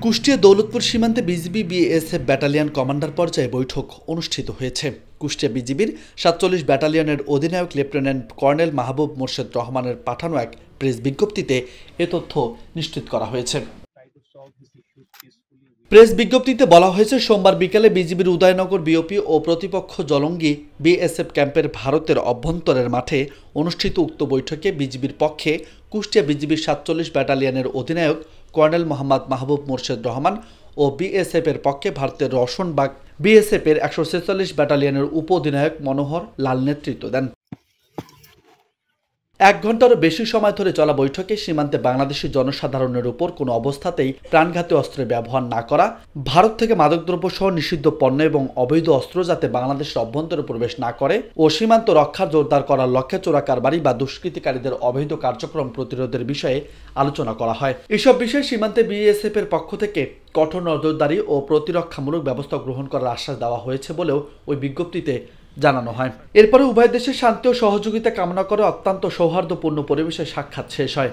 কুষ্টিয়া দৌলতপুর সীমান্তে BGB BSF battalion commander পর্যায়ে বৈঠক অনুষ্ঠিত হয়েছে। কুষ্টিয়া বিজিবির ৪৭ ব্যাটালিয়নের অধিনায়ক লেফটেন্যান্ট কর্নেল মাহবুব মোর্শেদ রহমানের পাঠানো এক প্রেস বিজ্ঞপ্তিতে এ তথ্য নিশ্চিত করা হয়েছে। প্রেস বিজ্ঞপ্তিতে বলা হয়েছে, সোমবার বিকেলে বিজিবির উদয়নগর বিওপি ও প্রতিপক্ষ জলঙ্গি বিএসএফ ক্যাম্পের ভারতের অভ্যন্তরের মাঠে অনুষ্ঠিত উক্ত বৈঠকে বিজিবির পক্ষে কুষ্টিয়া বিজিবির ৪৭ ব্যাটালিয়নের অধিনায়ক কর্নেল মোহাম্মদ মাহবুব মোর্শেদ রহমান ও বিএসএফ এর পক্ষে ভারতের রওশনবাগ বিএসএফ এর ১৪৬ ব্যাটালিয়নের উপ অধিনায়ক মনোহর লাল নেতৃত্ব দেন। ১ ঘন্টারও বেশি সময় ধরে চলা বৈঠকে সীমান্তে বাংলাদেশি জনসাধারণের উপর কোনো অবস্থাতেই প্রাণঘাতী অস্ত্রের ব্যবহার না করা, ভারত থেকে মাদকদ্রব্য সহ নিষিদ্ধ পণ্য এবং অবৈধ অস্ত্র যাতে বাংলাদেশের অভ্যন্তরে প্রবেশ না করে ও সীমান্ত রক্ষা জোরদার করার লক্ষ্যে চোরাকারবারি বা দুষ্কৃতিকারীদের অবৈধ কার্যক্রম প্রতিরোধের বিষয়ে আলোচনা করা হয়। এসব বিষয়ে সীমান্তে বিএসএফ এর পক্ষ থেকে কঠোর নজরদারি ও প্রতিরক্ষামূলক ব্যবস্থা গ্রহণ করার আশ্বাস দেওয়া হয়েছে বলেও ওই বিজ্ঞপ্তিতে জানানো হয়। এরপরে উভয় দেশের শান্তি ও সহযোগিতা কামনা করে অত্যন্ত সৌহার্দ্যপূর্ণ পরিবেশে সাক্ষাৎ শেষ হয়।